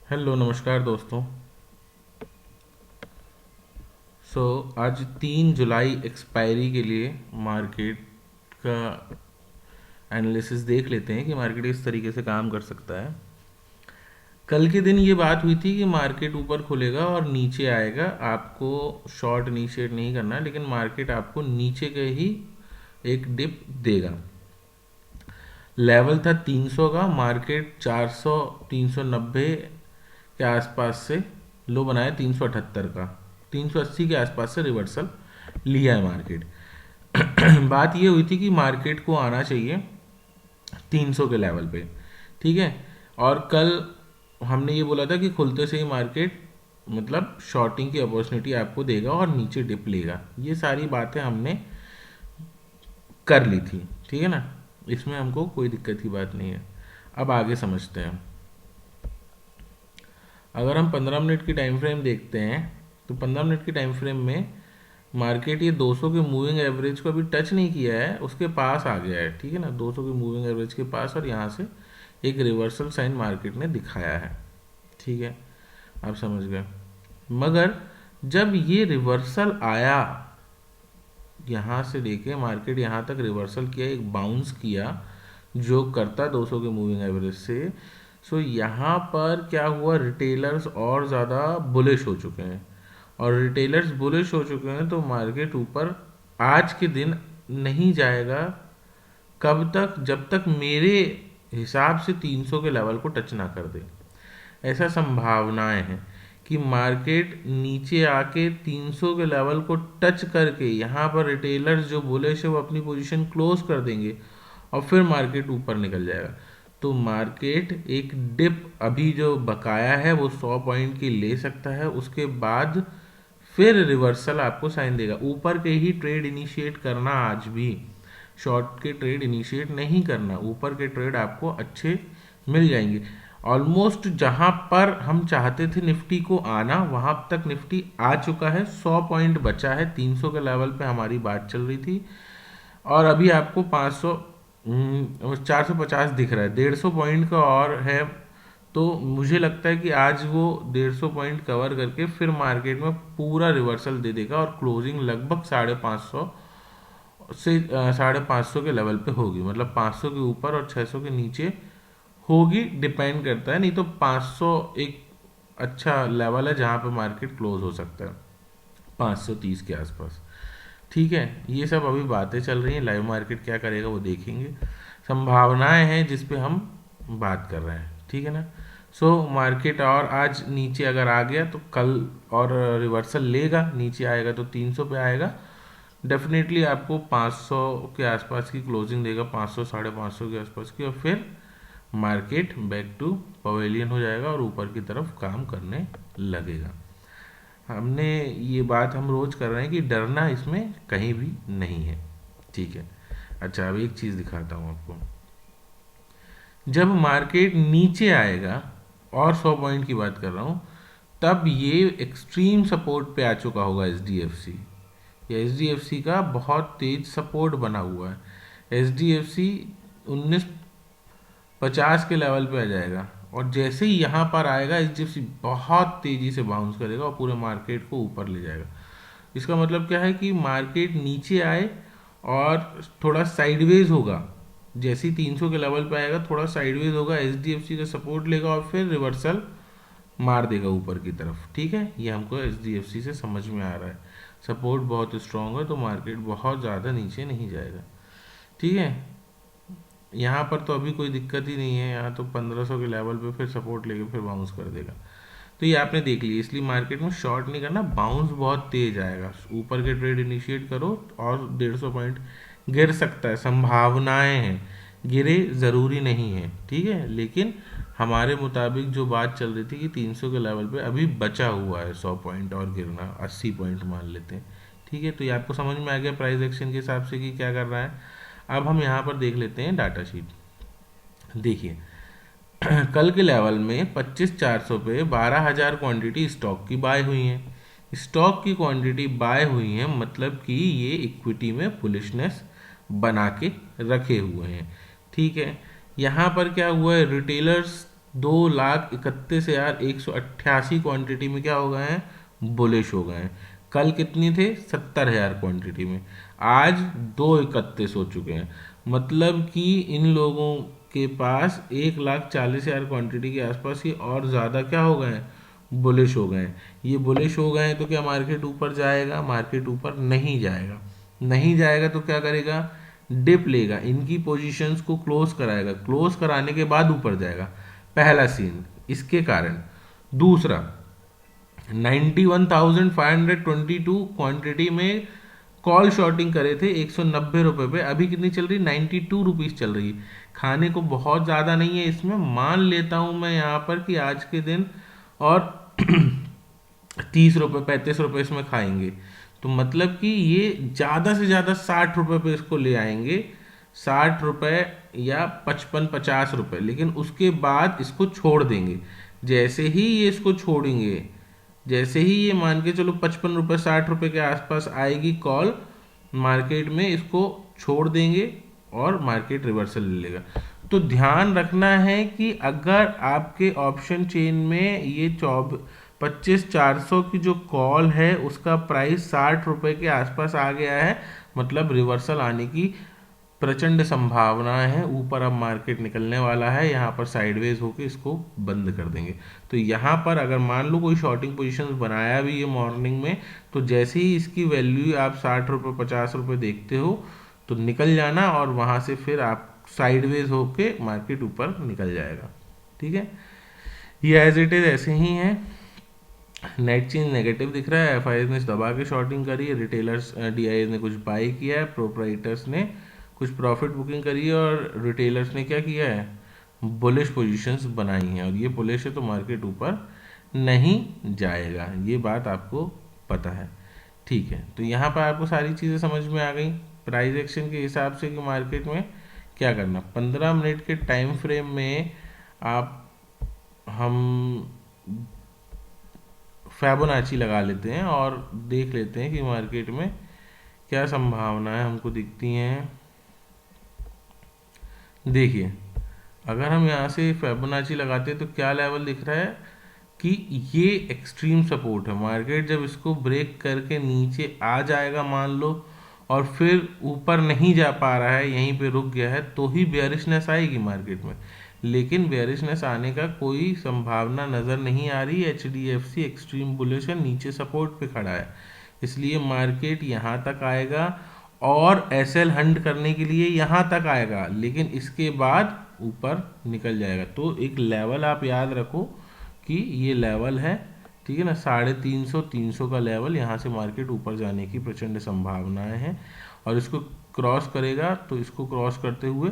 Hello नमस्कार दोस्तों। आज 3 जुलाई एक्सपायरी के लिए मार्केट का एनालिसिस देख लेते हैं कि मार्केट इस तरीके से काम कर सकता है। कल के दिन ये बात हुई थी कि मार्केट ऊपर खुलेगा और नीचे आएगा, आपको शॉर्ट इनिशिएट नहीं करना है, लेकिन मार्केट आपको नीचे के ही एक डिप देगा। लेवल था 300 का, मार्केट 400 390 के आसपास से लो बनाया, 378 का, 380 के आसपास से रिवर्सल लिया है मार्केट। बात ये हुई थी कि मार्केट को आना चाहिए 300 के लेवल पे, ठीक है। और कल हमने ये बोला था कि खुलते से ही मार्केट मतलब शॉर्टिंग की अपॉर्चुनिटी आपको देगा और नीचे डिप लेगा। ये सारी बातें हमने कर ली थी, ठीक है ना। इसमें हमको कोई दिक्कत की बात नहीं है। अब आगे समझते हैं। अगर हम 15 मिनट की टाइम फ्रेम देखते हैं तो 15 मिनट की टाइम फ्रेम में मार्केट ये 200 के मूविंग एवरेज को अभी टच नहीं किया है, उसके पास आ गया है, ठीक है ना, 200 के मूविंग एवरेज के पास, और यहाँ से एक रिवर्सल साइन मार्केट ने दिखाया है, ठीक है। आप समझ गए। मगर जब ये रिवर्सल आया, यहाँ से लेके मार्केट यहाँ तक रिवर्सल किया, एक बाउंस किया जो करता 200 के मूविंग एवरेज से। सो यहाँ पर क्या हुआ, रिटेलर्स और ज़्यादा बुलिश हो चुके हैं, और रिटेलर्स बुलिश हो चुके हैं तो मार्केट ऊपर आज के दिन नहीं जाएगा। कब तक? जब तक मेरे हिसाब से 300 के लेवल को टच ना कर दे। ऐसा संभावनाएं हैं कि मार्केट नीचे आके 300 के लेवल को टच करके यहाँ पर रिटेलर्स जो बुलिश है वो अपनी पोजीशन क्लोज कर देंगे और फिर मार्केट ऊपर निकल जाएगा। तो मार्केट एक डिप अभी जो बकाया है वो 100 पॉइंट की ले सकता है, उसके बाद फिर रिवर्सल आपको साइन देगा। ऊपर के ही ट्रेड इनिशिएट करना, आज भी शॉर्ट के ट्रेड इनिशिएट नहीं करना, ऊपर के ट्रेड आपको अच्छे मिल जाएंगे। ऑलमोस्ट जहां पर हम चाहते थे निफ्टी को आना, वहां तक निफ्टी आ चुका है। 100 पॉइंट बचा है, 300 के लेवल पे हमारी बात चल रही थी, और अभी आपको 500 450 दिख रहा है, 150 पॉइंट का और है। तो मुझे लगता है कि आज वो 150 पॉइंट कवर करके फिर मार्केट में पूरा रिवर्सल दे देगा और क्लोजिंग लगभग 550 से 550 के लेवल पे होगी, मतलब 500 के ऊपर और 600 के नीचे होगी, डिपेंड करता है। नहीं तो 500 एक अच्छा लेवल है जहां पे मार्केट क्लोज हो सकता है, 530 के आसपास, ठीक है। ये सब अभी बातें चल रही हैं, लाइव मार्केट क्या करेगा वो देखेंगे। संभावनाएं हैं जिस पे हम बात कर रहे हैं, ठीक है ना। मार्केट और आज नीचे अगर आ गया तो कल और रिवर्सल लेगा, नीचे आएगा तो 300 पे आएगा, डेफिनेटली आपको 500 के आसपास की क्लोजिंग देगा, 500 550 के आसपास की, और फिर मार्केट बैक टू पवेलियन हो जाएगा और ऊपर की तरफ काम करने लगेगा। हमने ये बात हम रोज कर रहे हैं कि डरना इसमें कहीं भी नहीं है, ठीक है। अच्छा, अब एक चीज दिखाता हूं आपको। जब मार्केट नीचे आएगा, और 100 पॉइंट की बात कर रहा हूं, तब ये एक्सट्रीम सपोर्ट पे आ चुका होगा एच डी एफ सी का बहुत तेज सपोर्ट बना हुआ है। एच डी एफ सी 1950 के लेवल पे आ जाएगा, और जैसे ही यहाँ पर आएगा एच डी एफ सी बहुत तेजी से बाउंस करेगा और पूरे मार्केट को ऊपर ले जाएगा। इसका मतलब क्या है कि मार्केट नीचे आए और थोड़ा साइडवेज होगा, जैसे ही 300 के लेवल पे आएगा थोड़ा साइडवेज होगा, एच डी एफ सी का सपोर्ट लेगा और फिर रिवर्सल मार देगा ऊपर की तरफ, ठीक है। ये हमको एच डी एफ सी से समझ में आ रहा है। सपोर्ट बहुत स्ट्रांग है तो मार्केट बहुत ज़्यादा नीचे नहीं जाएगा, ठीक है। यहाँ पर तो अभी कोई दिक्कत ही नहीं है, यहाँ तो 1500 के लेवल पे फिर सपोर्ट लेके फिर बाउंस कर देगा। तो ये आपने देख लिया, इसलिए मार्केट में शॉर्ट नहीं करना, बाउंस बहुत तेज आएगा। ऊपर के ट्रेड इनिशिएट करो और 150 पॉइंट गिर सकता है, संभावनाएं हैं, गिरे ज़रूरी नहीं है, ठीक है। लेकिन हमारे मुताबिक जो बात चल रही थी कि 300 के लेवल पे अभी बचा हुआ है 100 पॉइंट और गिरना, 80 पॉइंट मान लेते हैं, ठीक है। तो ये आपको समझ में आ गया प्राइस एक्शन के हिसाब से कि क्या कर रहा है। अब हम यहाँ पर देख लेते हैं डाटा शीट। देखिए, कल के लेवल में 25,400 पे 12,000 क्वांटिटी स्टॉक की बाय हुई है। स्टॉक की क्वांटिटी बाय हुई है, मतलब कि ये इक्विटी में बुलिशनेस बना के रखे हुए हैं, ठीक है। यहाँ पर क्या हुआ है, रिटेलर्स 2,31,188 क्वांटिटी में क्या हो गए हैं, बुलिश हो गए हैं। कल कितनी थे, 70,000 क्वांटिटी में, आज 2,31 हो चुके हैं। मतलब कि इन लोगों के पास 1,40,000 क्वांटिटी के आसपास ही और ज़्यादा क्या हो गए हैं, बुलिश हो गए हैं। ये बुलिश हो गए हैं तो क्या मार्केट ऊपर जाएगा, मार्केट ऊपर नहीं जाएगा। नहीं जाएगा तो क्या करेगा, डिप लेगा, इनकी पोजीशंस को क्लोज कराएगा, क्लोज कराने के बाद ऊपर जाएगा, पहला सीन इसके कारण। दूसरा, 91,522 क्वांटिटी में कॉल शॉर्टिंग करे थे 190 रुपये पे, अभी कितनी चल रही, 92 रुपीज़ चल रही है। खाने को बहुत ज़्यादा नहीं है इसमें, मान लेता हूँ मैं यहाँ पर कि आज के दिन और 30 रुपये 35 रुपये इसमें खाएंगे, तो मतलब कि ये ज़्यादा से ज़्यादा 60 रुपये पे इसको ले आएंगे, 60 रुपये या 55-50 रुपये, लेकिन उसके बाद इसको छोड़ देंगे। जैसे ही ये इसको छोड़ेंगे, जैसे ही ये मान के चलो 55 रुपये 60 रुपये के आसपास आएगी कॉल मार्केट में, इसको छोड़ देंगे और मार्केट रिवर्सल ले लेगा। तो ध्यान रखना है कि अगर आपके ऑप्शन चेन में ये 25,400 की जो कॉल है उसका प्राइस 60 रुपये के आसपास आ गया है, मतलब रिवर्सल आने की प्रचंड संभावनाएं हैं, ऊपर अब मार्केट निकलने वाला है, यहाँ पर साइडवेज होके इसको बंद कर देंगे। तो यहाँ पर अगर मान लो कोई शॉर्टिंग पोजीशंस बनाया भी है मॉर्निंग में, तो जैसे ही इसकी वैल्यू आप 60 रुपये 50 रुपये देखते हो तो निकल जाना, और वहाँ से फिर आप साइडवेज होके मार्केट ऊपर निकल जाएगा। ठीक है, ये एज इट इज ऐसे ही है। नेट चेंज नेगेटिव दिख रहा है, एफआईएस ने दबा के शॉर्टिंग करी है, रिटेलर्स डीआईएस ने कुछ बाई किया है, प्रोप्राइटर्स ने कुछ प्रॉफिट बुकिंग करी है, और रिटेलर्स ने क्या किया है, बुलिश पोजीशंस बनाई हैं, और ये बुलिश है तो मार्केट ऊपर नहीं जाएगा, ये बात आपको पता है। ठीक है, तो यहाँ पर आपको सारी चीज़ें समझ में आ गई प्राइस एक्शन के हिसाब से कि मार्केट में क्या करना। 15 मिनट के टाइम फ्रेम में आप हम फैबोनाची लगा लेते हैं और देख लेते हैं कि मार्केट में क्या संभावनाएं हमको दिखती हैं। देखिए, अगर हम यहाँ से फैबोनाची लगाते हैं तो क्या लेवल दिख रहा है कि ये एक्सट्रीम सपोर्ट है। मार्केट जब इसको ब्रेक करके नीचे आ जाएगा मान लो, और फिर ऊपर नहीं जा पा रहा है, यहीं पे रुक गया है, तो ही बेयरिशनेस आएगी मार्केट में। लेकिन बेयरिशनेस आने का कोई संभावना नज़र नहीं आ रही। HDFC एक्सट्रीम बुलिश है, नीचे सपोर्ट पे खड़ा है, इसलिए मार्केट यहाँ तक आएगा और SL हंट करने के लिए यहाँ तक आएगा, लेकिन इसके बाद ऊपर निकल जाएगा। तो एक लेवल आप याद रखो कि ये लेवल है, ठीक है ना, 350 300 का लेवल, यहाँ से मार्केट ऊपर जाने की प्रचंड संभावनाएं हैं, और इसको क्रॉस करेगा तो इसको क्रॉस करते हुए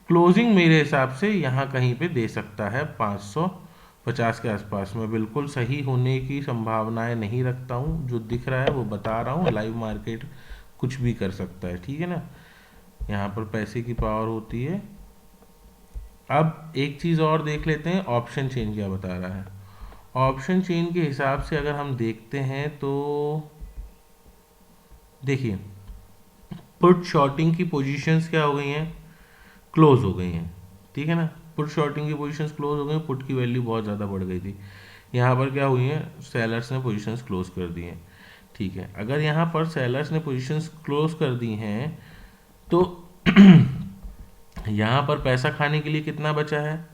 क्लोजिंग मेरे हिसाब से यहाँ कहीं पे दे सकता है 550 के आसपास। मैं बिल्कुल सही होने की संभावनाएं नहीं रखता हूँ, जो दिख रहा है वो बता रहा हूँ, लाइव मार्केट कुछ भी कर सकता है, ठीक है ना, यहाँ पर पैसे की पावर होती है। अब एक चीज़ और देख लेते हैं, ऑप्शन चेन क्या बता रहा है। ऑप्शन चेन के हिसाब से अगर हम देखते हैं तो देखिए, पुट शॉर्टिंग की पोजीशंस क्या हो गई हैं, क्लोज हो गई हैं, ठीक है ना, पुट शॉर्टिंग की पोजीशंस क्लोज हो गई, पुट की वैल्यू बहुत ज़्यादा बढ़ गई थी, यहाँ पर क्या हुई है, सेलर्स ने पोजीशंस क्लोज कर दी हैं। ठीक है, अगर यहाँ पर सेलर्स ने पोजीशंस क्लोज कर दी हैं तो यहाँ पर पैसा खाने के लिए कितना बचा है,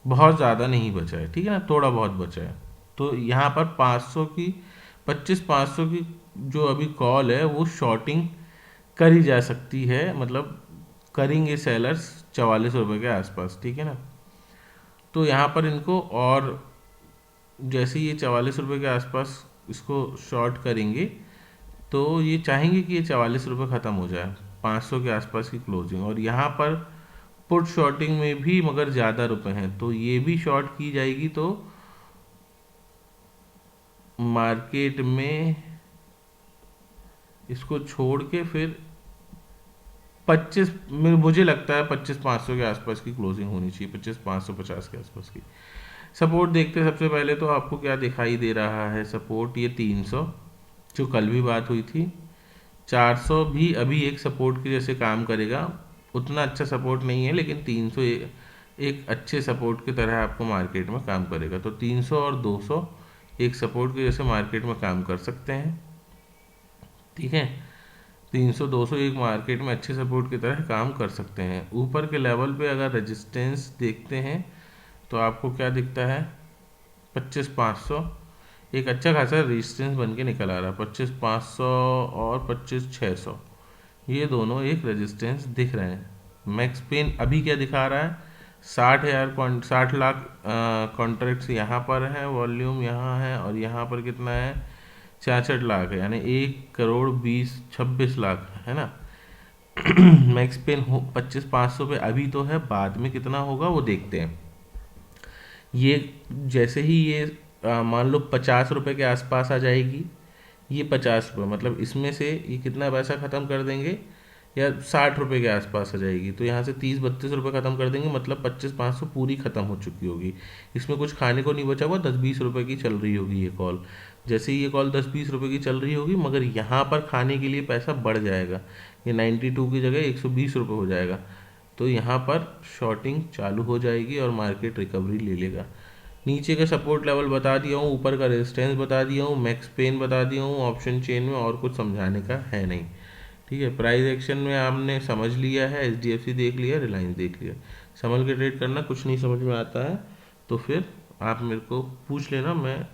बहुत ज़्यादा नहीं बचा है, ठीक है ना, थोड़ा बहुत बचा है। तो यहाँ पर 500 की 25-500 की जो अभी कॉल है वो शॉर्टिंग करी जा सकती है, मतलब करेंगे सेलर्स 44 रुपये के आसपास, ठीक है ना। तो यहाँ पर इनको, और जैसे ये 44 रुपये के आसपास इसको शॉर्ट करेंगे तो ये चाहेंगे कि ये 44 रुपये ख़त्म हो जाए, 500 के आसपास की क्लोजिंग, और यहाँ पर पुट शॉर्टिंग में भी मगर ज़्यादा रुपए हैं तो ये भी शॉर्ट की जाएगी, तो मार्केट में इसको छोड़ के फिर 25, मुझे लगता है 25-500 के आसपास की क्लोजिंग होनी चाहिए, 25-550 के आसपास की। सपोर्ट देखते हैं, सबसे पहले तो आपको क्या दिखाई दे रहा है, सपोर्ट ये 300 जो कल भी बात हुई थी, 400 भी अभी एक सपोर्ट के जैसे काम करेगा, उतना अच्छा सपोर्ट नहीं है, लेकिन 300 एक अच्छे सपोर्ट की तरह आपको मार्केट में काम करेगा। तो 300 और 200 एक सपोर्ट के जैसे मार्केट में काम कर सकते हैं, ठीक है। 300 200 एक मार्केट में अच्छे सपोर्ट की तरह काम कर सकते हैं। ऊपर के लेवल पे अगर रेजिस्टेंस देखते हैं तो आपको क्या दिखता है, 25,500 एक अच्छा खासा रेजिस्टेंस बन के निकल आ रहा है। 25,500 और 25,600 ये दोनों एक रेजिस्टेंस दिख रहे हैं। मैक्स पेन अभी क्या दिखा रहा है, 60 लाख कॉन्ट्रैक्ट्स यहाँ पर है, वॉल्यूम यहाँ है, और यहाँ पर कितना है, 66 लाख है, यानी 1,20,26,लाख है ना। मैक्स पेन हो 25,500 पे अभी तो है, बाद में कितना होगा वो देखते हैं। ये जैसे ही ये मान लो 50 रुपये के आसपास आ जाएगी, ये 50 रुपये मतलब इसमें से ये कितना पैसा ख़त्म कर देंगे, या 60 रुपये के आसपास आ जाएगी, तो यहाँ से 30-32 रुपये ख़त्म कर देंगे, मतलब 25,500 पूरी ख़त्म हो चुकी होगी। इसमें कुछ खाने को नहीं बचा हुआ, 10-20 रुपये की चल रही होगी ये कॉल। जैसे ही ये कॉल 10-20 रुपये की चल रही होगी, मगर यहाँ पर खाने के लिए पैसा बढ़ जाएगा, ये 92 की जगह 120 रुपये हो जाएगा। तो यहाँ पर शॉर्टिंग चालू हो जाएगी और मार्केट रिकवरी ले लेगा। नीचे का सपोर्ट लेवल बता दिया हूँ, ऊपर का रेजिस्टेंस बता दिया हूँ, मैक्स पेन बता दिया हूँ। ऑप्शन चेन में और कुछ समझाने का है नहीं, ठीक है। प्राइस एक्शन में आपने समझ लिया है, HDFC देख लिया, रिलायंस देख लिया। संभल के ट्रेड करना, कुछ नहीं समझ में आता है तो फिर आप मेरे को पूछ लेना, मैं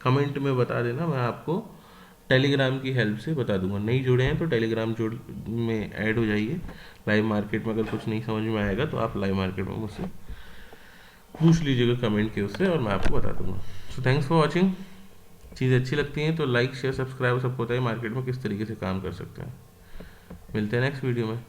कमेंट में बता देना, मैं आपको टेलीग्राम की हेल्प से बता दूंगा। नहीं जुड़े हैं तो टेलीग्राम जुड़ में ऐड हो जाइए। लाइव मार्केट में अगर कुछ नहीं समझ में आएगा तो आप लाइव मार्केट में मुझसे पूछ लीजिएगा कमेंट के उससे, और मैं आपको बता दूंगा। So thanks for watching. चीज़ अच्छी लगती है तो लाइक शेयर सब्सक्राइब सबको बताइए मार्केट में किस तरीके से काम कर सकते हैं। मिलते हैं नेक्स्ट वीडियो में।